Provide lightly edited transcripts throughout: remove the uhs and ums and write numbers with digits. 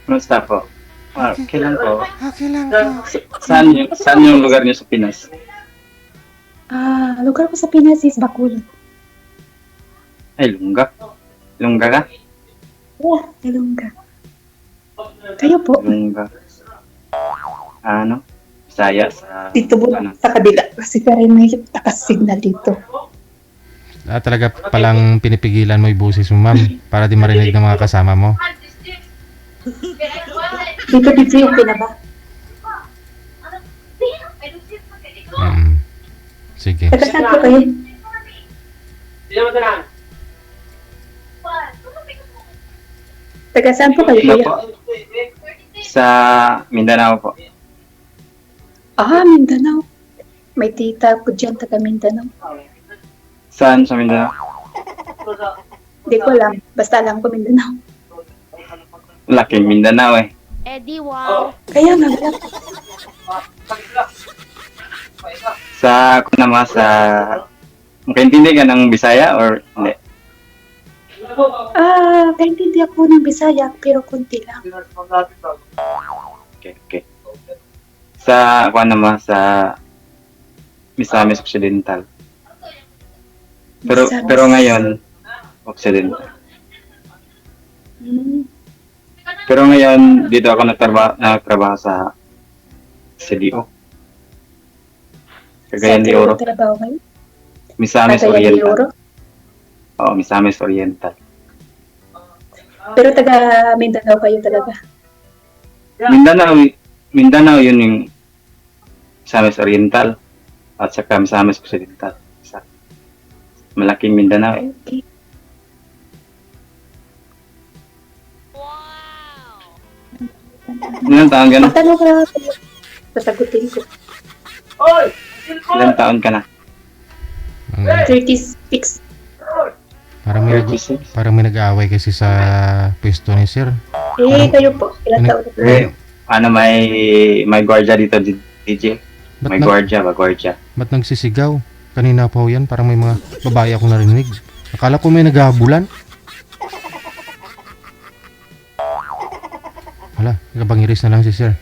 Kumusta po? Kailan po? Okay lang po. Saan yung lugar niyo sa Pinas? Lugar ko sa Pinas is Bacolod. Ay, Lungga. Lungga ka? Yeah, Ilongga. Kayo po? Lungga. Ano? Bisaya sa... Dito po Ano? sa kabila. Kasi parang may takas-signal dito. Talaga palang pinipigilan mo yung boses mo, ma'am, para di marinig ng mga kasama mo. Dito okay na ba? Sige. Taga saan po kayo? Taga saan po kayo, Ano kuya? po? Sa Mindanao po. Mindanao. May tita ko dyan, taga Mindanao. Saan sa Mindanao? Hindi ko alam. Basta alam ko Mindanao. Laking Mindanao eh. Eddie, wow. Kaya nga, wala. Kung naman sa... Makaintindi ka ng Bisaya or hindi? Kaintindi ako ng Bisaya, pero konti lang. Okay. Kung naman sa Misamis Occidental. Misamis. Pero ngayon, Occidental. Pero ngayon, dito ako nagtrabaho sa CDO. Cagayan de Oro. Sa trabaho kayo? Misamis Cagayan de Oriental. Oro? Oo, Misamis Oriental. Pero taga Mindanao kayo talaga. Mindanao yun yung Misamis Oriental at saka Misamis Occidental. Malaking Mindanao eh. Okay. Ilang taon ka na? Matanong ka lang ako. Sasagutin ko. Ilang taon ka na? 36. Parang may nag-aaway kasi sa pwesto ni sir. Kayo po. Ilang taon na po? May gwardiya dito, DJ. May gwardiya. Ba't nagsisigaw? Kanina pa ho yan, parang may mga babae akong narinig. Akala ko may naghahabulan. Hala, nakabangiris na lang si sir.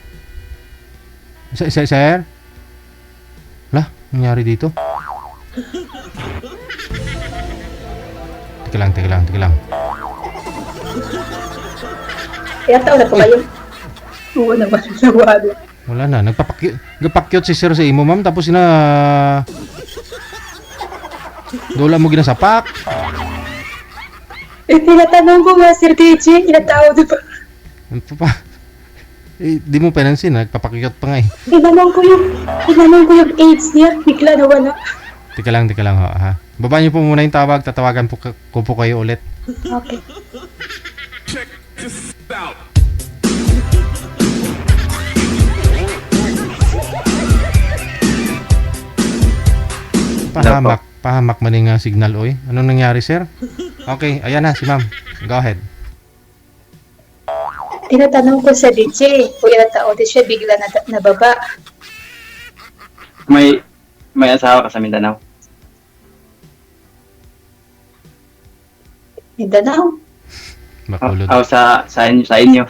Sir? Hala, nangyari dito? Teka lang. Ilang taon na po kayo? Oo naman. Nawala. Wala na, nagpapakyot si sir sa imo, ma'am, tapos dola mo ginasapak. Tinatanong ko nga, Sir DJ, ilang taon na ba? Di mo pinansin, nagpapakyot pa nga eh. Tinanong ko yung age niya, bigla nawala. Teka lang ha. Baba niyo po muna yung tawag, tatawagan ko po kayo ulit. Okay. Pahamak man yung signal, oy. Anong nangyari, sir? Okay, ayan na, si ma'am. Go ahead. Tinatanong ko sa DJ, kung ilang taon din siya, bigla nababa. May asawa ka sa Mindanao? Mindanao. Bacolod. Sa inyo.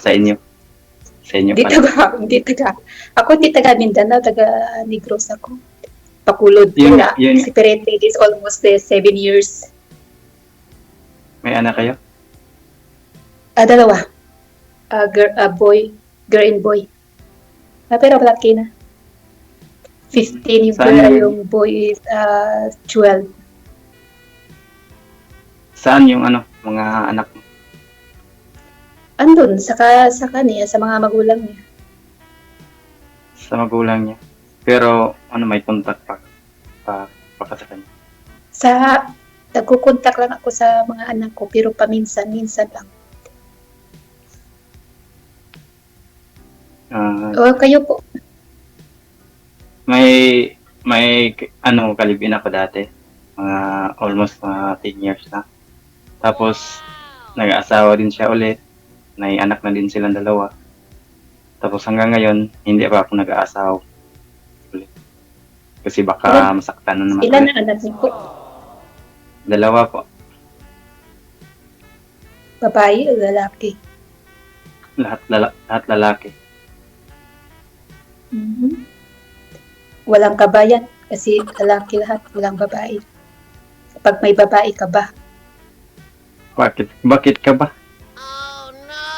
Hindi taga. Ako hindi taga Mindanao, taga Negros ako. Bacolod. Yun. Separated is almost 7 years. May anak kayo? Dalawa. Girl and boy. Pero malaki na. 15 yung girl, yung boy is 12. Saan yung mga anak mo? Andun, sa kanya, sa mga magulang niya. Sa magulang niya. Pero may contact pa sa kanya? Nagkukontak lang ako sa mga anak ko, pero paminsan-minsan lang. Kayo po? May kalibin ako dati. Almost 10 years na. Tapos, nag-asawa din siya ulit. May anak na din silang dalawa. Tapos hanggang ngayon, hindi pa ako nag-aasawa ulit. Kasi baka masaktan na naman. Ilan ang anak niyo po? Dalawa po. Babae o lalaki? lahat lalaki. Mhm. Walang kabayan kasi lalaki lahat, walang babae. Kapag may babae ka ba? Bakit ka ba?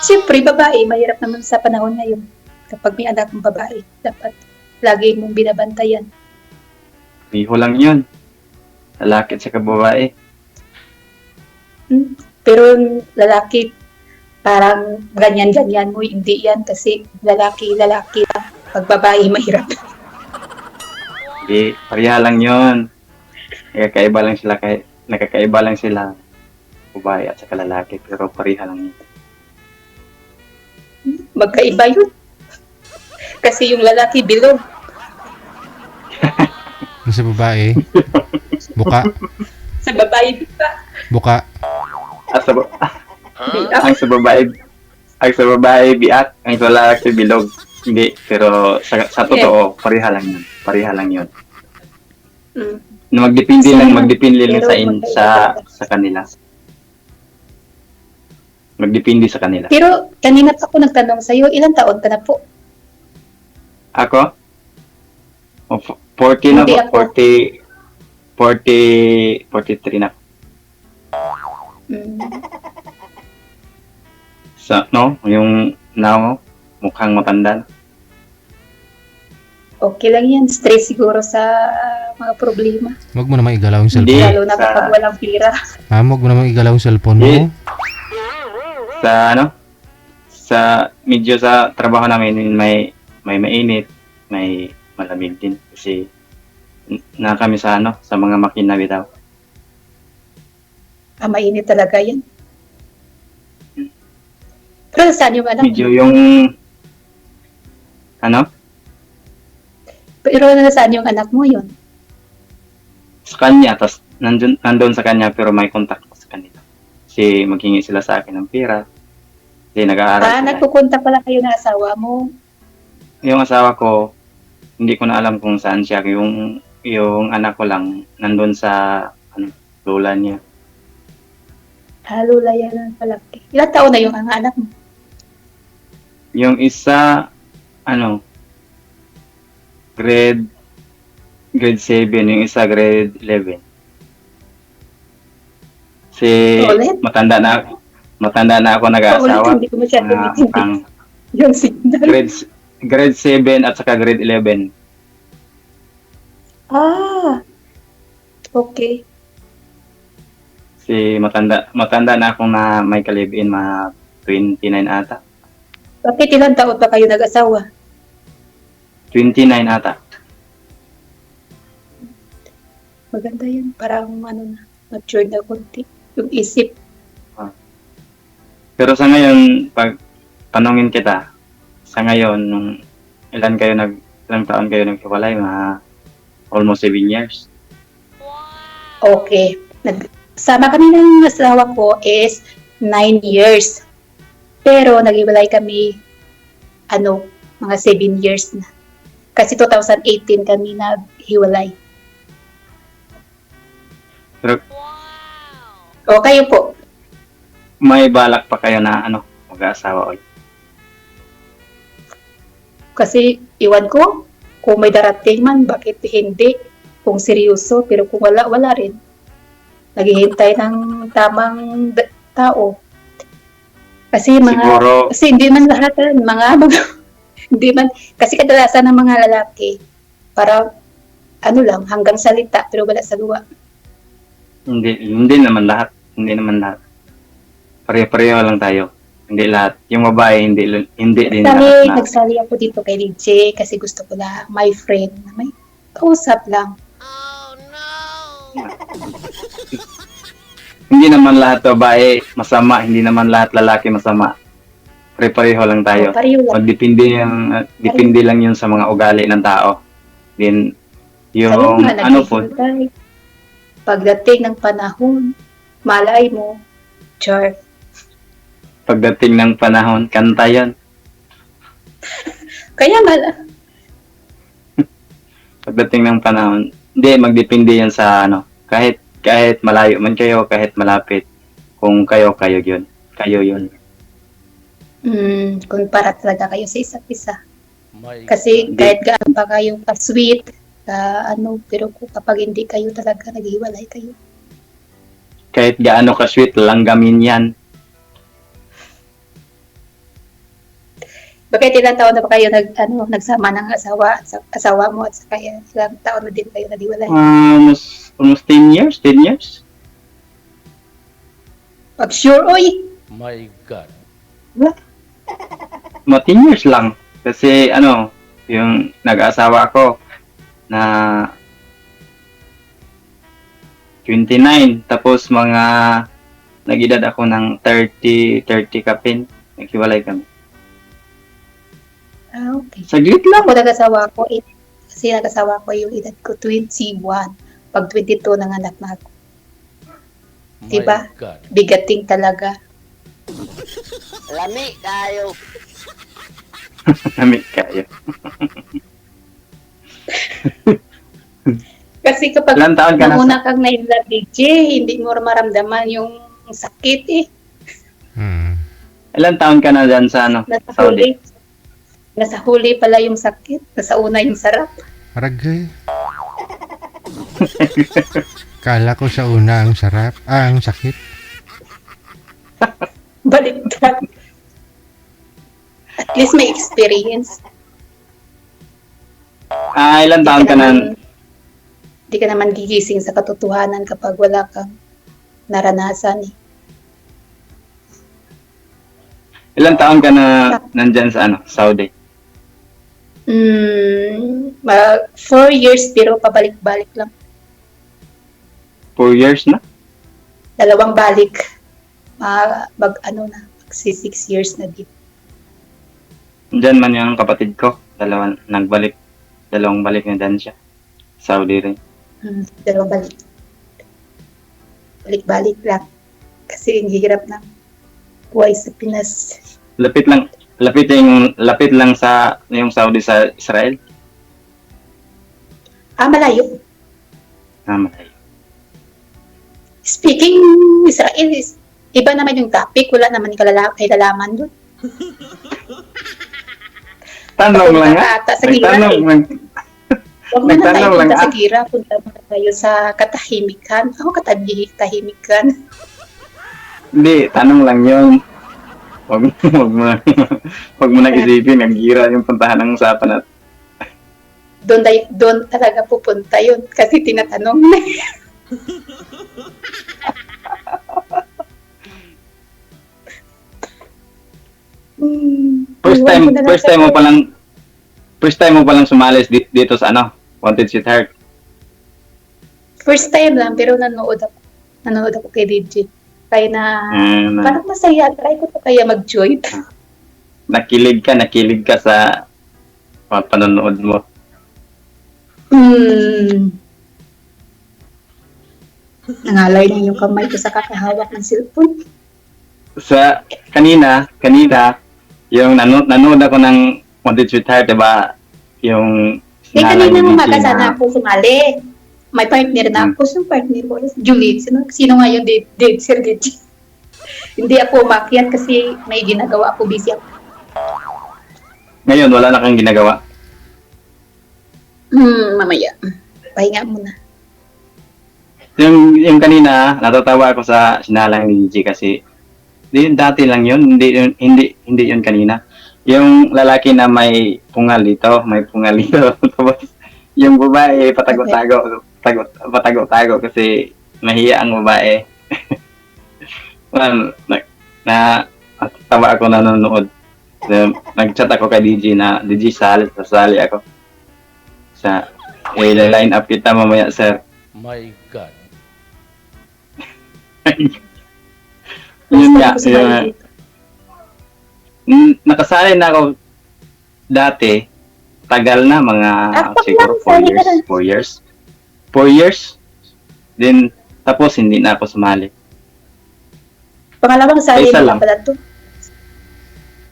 Siyempre, babae, mahirap naman sa panahon ngayon. Kapag may anak ng babae, dapat lagi mong binabantayan. Biho lang yun. Lalaki at saka babae. Pero yung lalaki, parang ganyan-ganyan mo, hindi yan kasi lalaki lang. Pag babae, mahirap. Hindi, pareha lang yun. Nakakaiba lang sila. Babae at saka lalaki, pero pareha lang yun. Magkaiba yun. Kasi yung lalaki bilog. Yung sa babae, buka, Sa babae, diba? buka. Ang sa babae biak, ang sa lalaki bilog. Hindi, pero sa totoo, pareha lang yun. Pareha lang yun. Mm. Na magdepende lang Pero sa kanila. Magdepende sa kanila. Pero kanina pa ako nagtanong sa'yo, ilang taon ka na po? Ako? 40 na Hindi po. ako. 43 na. Mm. Yung now, mukhang matanda na. Okay lang yan. Stress siguro sa mga problema. Huwag mo naman igalaw yung Hindi. cellphone. Lalo na kapag walang pira. Huwag mo naman igalaw yung cellphone mo. Hindi. Medyo sa trabaho namin, may mainit, may malamig din. Kasi na kami sa mga makina bitaw. Mainit talaga yan. Pero saan yung anak Medyo mo? yung, Pero saan yung anak mo yun? sa kanya, tas nandun sa kanya, pero may contact ko sa kanila. Kasi maghingi sila sa akin ng pera. Kasi nag-aaral sila. Nagpupunta pala kayo na asawa mo. Yung asawa ko, hindi ko na alam kung saan siya. Yung anak ko lang, nandun sa lola niya. Lula yan ang palaki. Ilang taon na yung ang anak mo? Yung isa, grade 7, yung isa grade 11. Si Ulit? matanda na ako nag-aasawa. Hindi ko masyadong Mga intindi pang yung signal. grade 7 at saka grade 11. Okay. Si matanda na akong na may kalibin, mga 29 ata. Bakit ilang taon pa kayo nag-asawa? 29 ata. Maganda yan. Parang mature na konti. Yung isip. Pero sa ngayon, pag tanongin kita, sa ngayon, nung ilang taon kayo naghiwalay, mga almost 7 years. Okay. Sama kami ng asawa ko is 9 years. Pero nag-iwalay kami, mga 7 years na. Kasi 2018 kami naghiwalay. Pero O kayo po? may balak pa kayo na mag-aasawa ulit. Kasi iwan ko, kung may darating man, bakit hindi? Kung seryoso, pero kung wala, wala rin. Naghihintay ng tamang tao. Kasi Siguro, kasi hindi man lahat hindi man, kasi kadalasan ng mga lalaki, para lang, hanggang salita, pero wala sa luwa. hindi naman lahat. Pare-pareho lang tayo. Hindi lahat. Yung babae, hindi din lahat na. Nagsali ako dito kay DJ kasi gusto ko lang my friend na may kausap lang. Hindi naman lahat babae masama, hindi naman lahat lalaki masama. Pare-pareho lang tayo. Pareho lang. Depende lang yun sa mga ugali ng tao. Then, yung po, pagdating ng panahon, malay mo, char. pagdating ng panahon, kanta yun. Kaya Pagdating ng panahon, hindi, magdepende yan sa kahit malayo man kayo, kahit malapit, kung kayo yun. Kayo yun. kumpara talaga kayo sa isa't isa. My Kasi God. kahit gaano pa kayo ka-sweet, pero kapag hindi kayo talaga naghiwalay kayo. Kahit gaano ka-sweet, langgamin yan. Bakit ilang taon na ba kayo nagsama ng asawa mo at saka ilang taon na din kayo naghiwalay? Almost 10 years? 10 years? Pag sure, oy! My God. Mga 10 years lang. Kasi yung nag-asawa ako na 29. Tapos mga nag-edad ako ng 30 kapin. Naghiwalay kami. Okay. Saglit lang. Ako nag-asawa ko yung edad ko 21. Pag 22 nanganak na ako. My Diba? God. Bigating talaga. Lami tayo. Namit kayo. Kasi kapag Ilan taon ka na nanguna kang na-inlove, hindi mo maramdaman yung sakit eh. Ilan taon ka na dyan sa Nasa Saudi? huli. Nasa huli pala yung sakit. Nasa una yung sarap. Aragay. Kala ko sa una ang sarap. Ang sakit. Baliktad. At least may experience. Ilan taon ka na? Hindi ka naman gigising sa katotohanan kapag wala kang naranasan eh. Ilan taon ka na nandyan sa Saudi? 4 years pero pabalik-balik lang. 4 years na? 2 balik. Mag 6 years na din. Diyan man yung kapatid ko. Nagbalik. 2 balik na dyan siya. Saudi rin. 2 balik. Balik-balik lang. Kasi ang hirap ng buhay sa Pinas. Lapit lang sa yung Saudi sa Israel. Malayo. Malayo. Speaking Israel, iba naman yung topic. Wala naman kailalaman doon. Tanong lang nga. Sa gira Nagtanong eh. lang. Huwag na tayo Nagtanong lang, punta sa gira. Punta muna tayo sa katahimikan. Ako katahimikan. Hindi, tanong lang yun. Wag mo nang isipin, ang gira yung puntahan ng usapan natin. Doon talaga pupunta yun. Kasi tinatanong na. First time mo palang sumali dito sa Wanted Sweetheart. First time lang, pero nanood ako kay DJ. Kaya na, parang masaya. Try ko pa kaya mag-join. Nakilig ka sa panonood mo. Nangalay na yung kamay ko sa kakahawak ng cellphone. Sa kanina, yung nanood ako ng Wanted Sweetheart, diba? Yung Kanina ni umaga Gina. sana ako sumali. May partner na ako. Yung partner ko is Julie. Sino nga yung date Sir DJ? Hindi ako umakyat kasi may ginagawa ako. Busy ako. Ngayon, wala na kang ginagawa. Mamaya. Pahinga muna. Yung kanina, natatawa ako sa sinalang ni Gigi kasi dati lang yun, hindi yun kanina. Yung lalaki na may pungal dito. Tapos yung babae patago-tago kasi mahiya ang babae. Well, tawa ako nanonood. Nag-chat ako kay DJ na DJ sasali ako. Line up kita mamaya, sir. My God. Yun nga, Gusto ko sumali dito. nakasali na ako dati, tagal na, mga siguro 4 years. 4 years. Then, tapos hindi na ako sumali. Pangalawang sali Isa mo lang. pala to.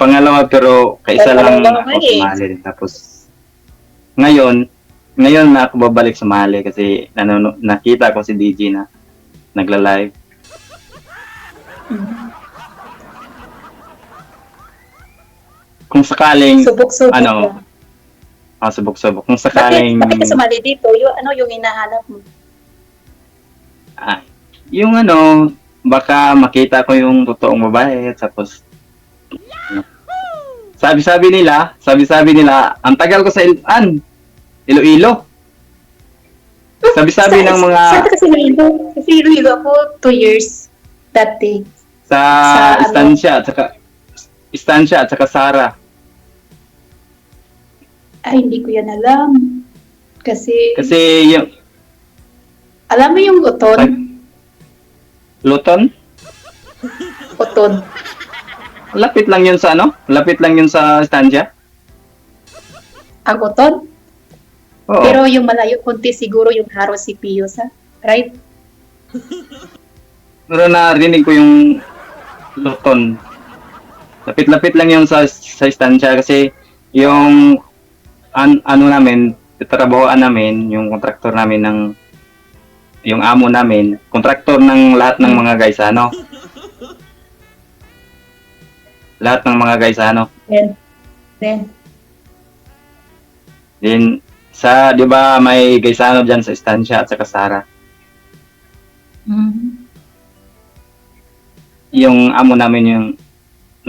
Pangalawa, pero kaisa lang Pangalawa ako eh. sumali. Tapos, ngayon na ako babalik sumali kasi nakita ko si DJ na nagla-live. kung sakaling, Subok-subok ano, lang. subok-subok, kung Bakit, sakaling, bakit ka sumali dito? Yung hinahanap mo? ah, yung ano, baka makita ko yung totoong babae, tapos, sabi-sabi nila, ang tagal ko sa Iloilo. Sabi-sabi ng mga, Saan ka kasi Iloilo? Kasi Iloilo ako 2 years dati. sa sa ano? Estancia at saka Sara. Ay, hindi ko yan alam. Kasi Yung, alam mo yung uton? Luton, Uton. lapit lang yun sa ano? Lapit lang yun sa Estancia. Ang uton? Oo. Pero yung malayo konti siguro yung Haro CPU sa, right? Pero narinig ko yung Luton. Lapit-lapit lang yun sa Estancia kasi yung ano namin, trabahoan namin, yung kontraktor namin ng yung amo namin, kontraktor ng lahat ng mga guys ano. Lahat ng mga guys ano. Then, Din sa 'di ba may Gaisano diyan sa Estancia at sa Sara. Yung amo namin yung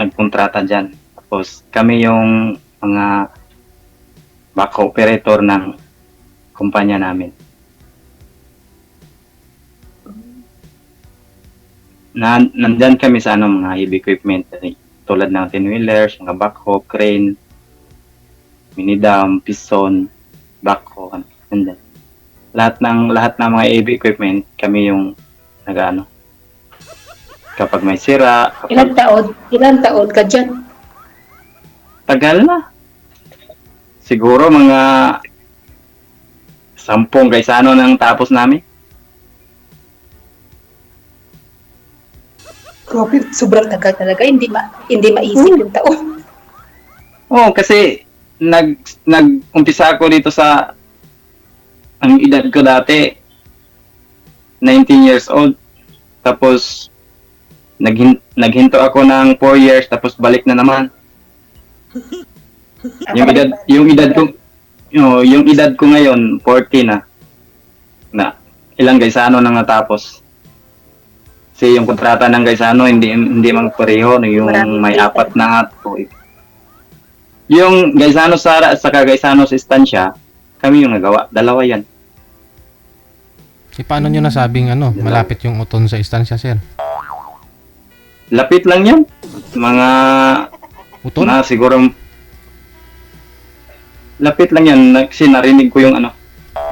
nagkontrata diyan. Tapos kami yung mga back operator ng kumpanya namin. Nandyan kami sa ano, mga heavy equipment tulad ng 10-wheelers, mga backhoe, crane, minidam, piston, backhoe, nandyan. Lahat ng mga heavy equipment, kami yung nag-ano. Kapag may sira, ilan taon ka dyan? tagal na. Siguro mga 10 Gaisano nang tapos namin. Grabe, sobrang tagal talaga. Hindi maisip yung taon. Oo, kasi nag-umpisa ako dito sa ang edad ko dati 19 years old. Tapos naghinto ako ng 4 years tapos balik na naman. Yung edad ko ngayon 40 na. Na ilang Gaisano nang natapos. Kasi yung kontrata ng Gaisano hindi magpareho, no, yung may apat na ato. Yung Gaisano Sara at saka Gaisano sa Estancia, kami yung nagawa. Dalawa yan. Paano nyo nasabing malapit yung uton sa Estancia, sir? Lapit lang yan. Mga Uton? na siguro lapit lang yan. Kasi narinig ko yung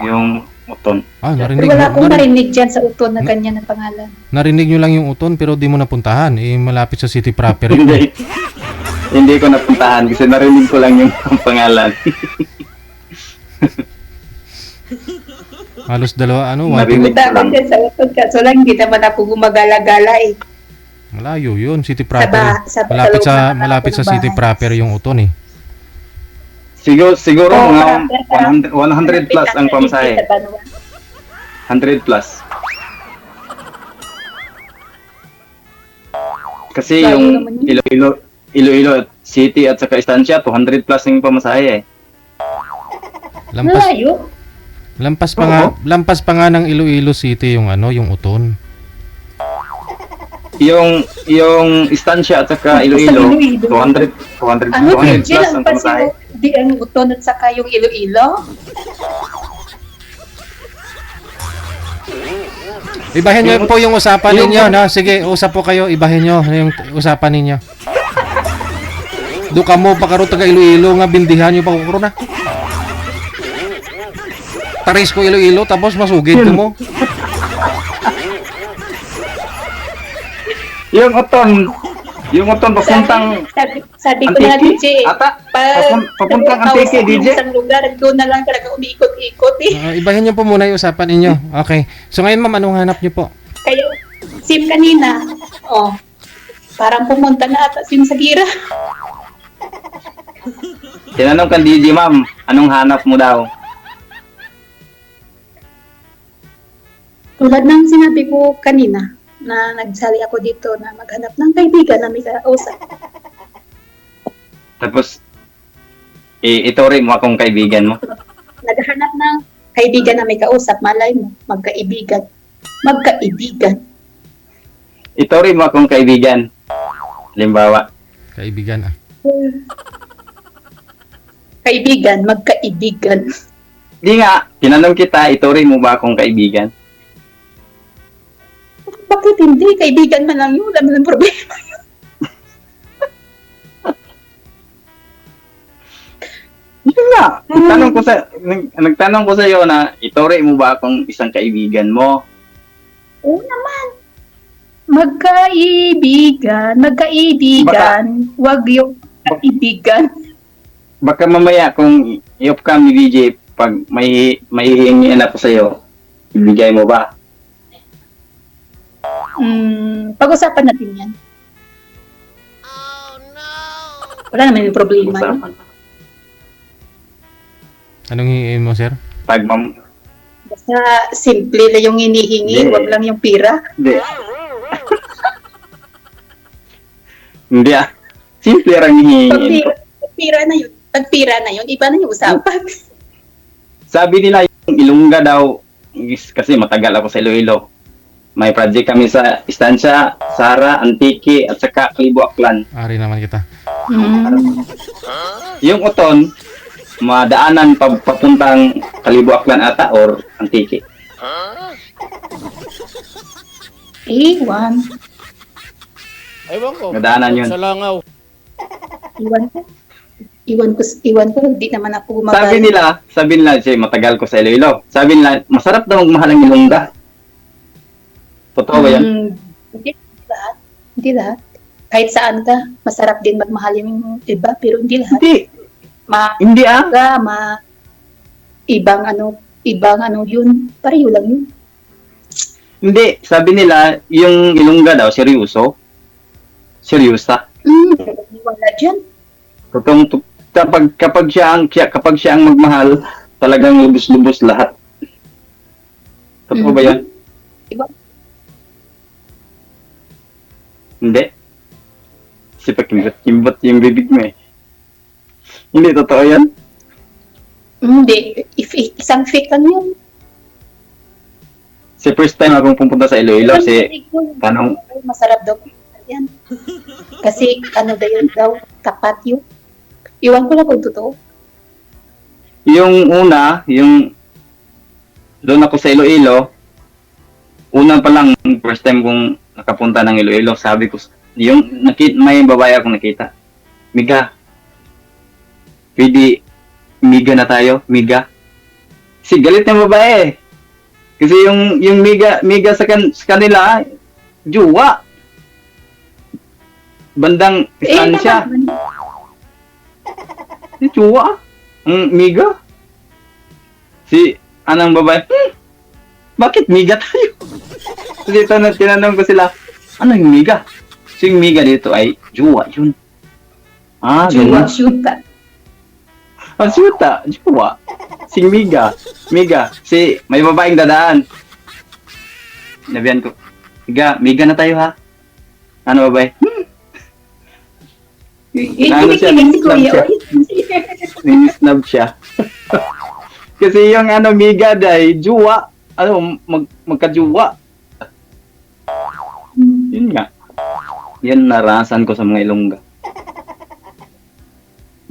yung uton. Pero wala akong narinig dyan sa uton na ganyan na pangalan. Narinig nyo lang yung uton pero di mo napuntahan. Malapit sa city proper yun. Hindi ko napuntahan kasi narinig ko lang yung pangalan. Halos dalawa, Narinig ko lang. Dyan sa uton kaso lang hindi naman ako gumagala-gala eh. Malayo yun, city proper. Sa Malapit sa city proper yung uton eh. Siguro mga 100 plus ang pamasahe. 100 plus. Kasi yung Iloilo City at saka Estancia, 200 plus yung pamasahe eh. Lampas pa nga ng Iloilo City yung yung uton. Yung Estancia at saka Iloilo, 200 plus ang pamasahe. Di ang uton at saka yung Iloilo? Ibahin nyo po yung usapan ninyo, no? Sige, usap po kayo, ibahin nyo yung usapan ninyo. Do ka mo pakaro taga Iloilo nga bindihan nyo pa kukuro na. Taris ko Iloilo tapos masugid ko mo. Yung uton papuntang sabi ko na DJ. papuntang Antique DJ. Isang lugar doon na lang talaga umiikot-ikot eh. Ibahin nyo po muna yung usapan ninyo. Okay. So ngayon ma'am, anong hanap nyo po? Kayo, sim kanina. Oh. Parang pumunta na ata sim sa gira. Tinanong kan DJ ma'am, anong hanap mo daw? Tulad ng sinabi ko kanina na nagsali ako dito na maghanap ng kaibigan na may kausap. Tapos, ituri mo akong kaibigan mo. Naghahanap ng kaibigan na may kausap, malay mo, magkaibigan. Magkaibigan. Ituri mo akong kaibigan. Halimbawa, Kaibigan ah. Kaibigan, magkaibigan. di nga, tinanong kita, ituri mo ba akong kaibigan? Bakit hindi? Kaibigan man lang yun. Wala man ang problema. Yun nga, nagtanong ko sa iyo na ituri mo ba akong isang kaibigan mo? Oo naman. Magkaibigan. Wag yung kaibigan. Baka mamaya kung i-off cam ni DJ, pag may hihingian ako sa iyo, ibigay mo ba? Pag-usapan natin yan. Wala naman yung problema. yun. Usapan. Anong hihingin mo, sir? Pag Basta simple lang yung hinihingi, Hindi. wag lang yung pira. Hindi. Hindi ah. Simple lang hihingin ko. Pag pira na yun, iba na yung usapan. Sabi nila yung Ilongga daw, kasi matagal ako sa Iloilo. May project kami sa Estancia, Sara, Antique, at saka Kalibo Aklan. Ari naman kita. Yung Uton, madaanan papuntang Kalibo Aklan ata or Antique. Iwan. Ewan ko. Nadaanan yun. Sa Langaw. Iwan ko, hindi naman ako Sabi nila, siya, matagal ko sa Iloilo. Sabi nila, masarap daw magmahal ang Ilongga. Totoo ba yan? Hindi lahat. Hindi lahat. Kahit saan ka, masarap din magmahal yung iba, pero hindi lahat. Hindi. Hindi ah. Ibang ano yun. Pareho lang yun. Hindi. Sabi nila, yung Ilongga daw, seryoso. Seryosa. Wala dyan. Kapag siya ang magmahal, talagang lubos-lubos lahat. Totoo ba yan? Iba. Hindi. Kasi pakimbot yung bibig mo eh. Hindi, totoo yan? Hindi. Isang fake lang yun. Kasi first time akong pumunta sa Iloilo, tanong, Masarap daw. Yan. Kasi ano daw, tapat yun. Iwan ko lang kung totoo. yung una, doon ako sa Iloilo, una pa lang, first time kong nakapunta ng Iloilo, sabi ko, may babae akong nakita. Miga, pwede, miga na tayo, miga. Kasi galit ng babae. Kasi yung miga sa kanila, juwa. Bandang distansya. Si juwa. Ang miga. Si, anong babae, bakit miga tayo? So dito tinanong ko sila, ano yung miga? So yung miga dito ay juwa yun. Juwa, Ganun. shoota. Syuta, juwa. Si miga. Si may babaeng dadaan. Nabihan ko, miga na tayo ha. Ano babae? Ano siya? Kinikilig si Kuya. Snub siya. Kasi yung miga day, juwa. Magkajuwa. Yun nga. Yan narasan ko sa mga Ilongga.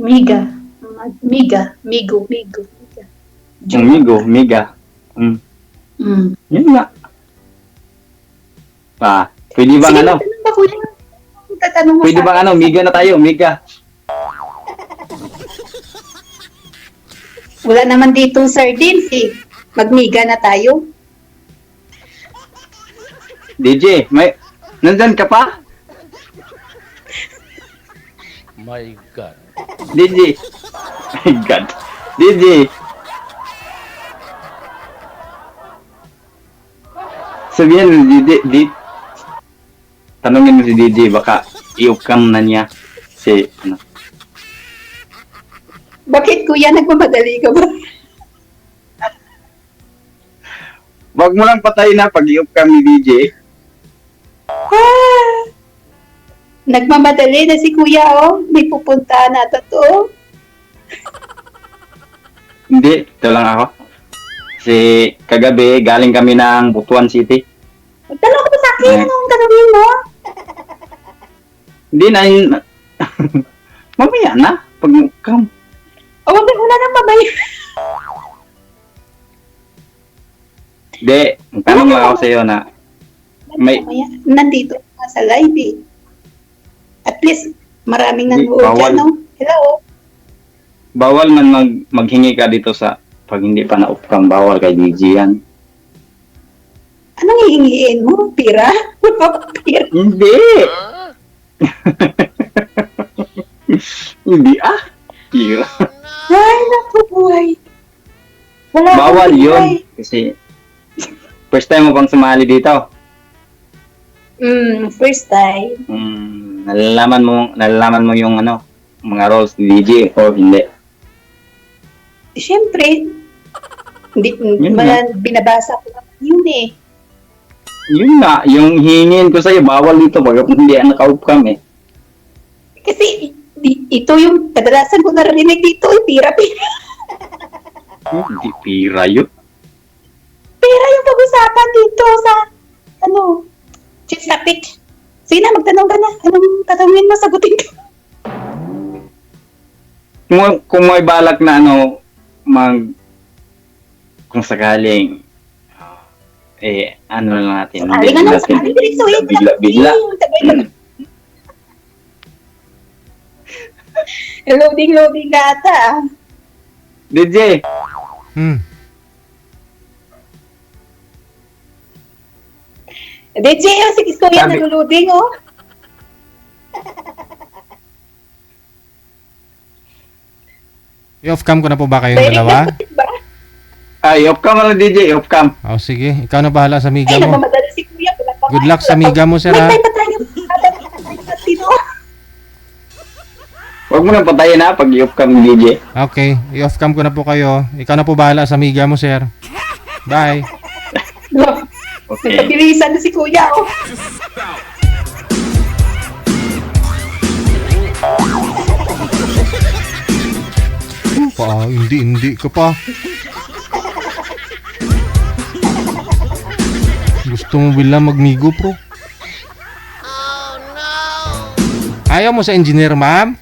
Migo. Yung miga. Yun nga. Pwede bang Sige, ano? tatanong ba, Kuya? Tatanong mo Pwede sa bang miga na tayo, miga. Wala naman dito sardines eh. Magmiga na tayo. DJ, nandyan ka pa? My God. DJ. My God. DJ. Sabihan mo si DJ, tanungin mo si DJ, baka i-upcam na niya si, Bakit Kuya, nagmamadali ka ba? wag mo lang patay na pag i-upcam ni DJ. Nagmamadali na si kuya, oh. May pupuntahan na to. Hindi, ito lang ako. Kasi kagabi, galing kami ng Butuan City. Magtanong ka pa sa akin, anong tanongin mo? Hindi na yun. Mamaya na. Pag come. O, wala nang babay. Hindi, ang tanong lang ako sa iyo na May- Nandito ka sa live, eh. At least, maraming Hindi, nanonood bawal. dyan, no? Hello? bawal man maghingi ka dito sa pag hindi pa na-off-cam, bawal kay DJ yan. Anong hihingiin mo? Pira? Pira? Hindi! Hindi Tira. Ay, naku, buhay. Wala Bawal akong yun. buhay. Kasi first time mo bang sumali dito? First time. Nalalaman mo yung mga roles ni DJ o hindi. Siyempre, hindi, Yun nga. binabasa ko naman yun eh. Yun nga, yung hingin ko sa'yo, bawal dito pag hindi naka-off-cam eh. Kasi ito yung kadalasan ko narinig dito, eh, pira-pira. Hindi pira yun. Pira yung pag-usapan dito sa, chat topic. Sige na, magtanong ka na. Anong tatanungin mo, sagutin ko. Kung may balak na kung sakaling lang natin. Sakali nga naman, sakali diriksuhin. Bigla. Loading ka ata. DJ, DJ, sige, kuya, Sabi- naluluding, oh. I-off-cam ko na po ba kayong Direct dalawa? message ba? off-cam lang DJ, off-cam. O sige, ikaw na bahala sa miga Ay, mo. nagmamadali si kuya. Wala pa Good nga, luck sa wala pa- miga mo, sir, May ha? time pa tayo. Sino? Huwag mo nang patayin pag i-off-cam ni DJ. Okay, i-off-cam ko na po kayo. Ikaw na po bahala sa miga mo, sir. Bye. Okay. Nagpabilisan na si kuya, oh. Hindi ka pa. Gusto mo bilang magmigo, pro? Ayaw mo sa engineer, ma'am?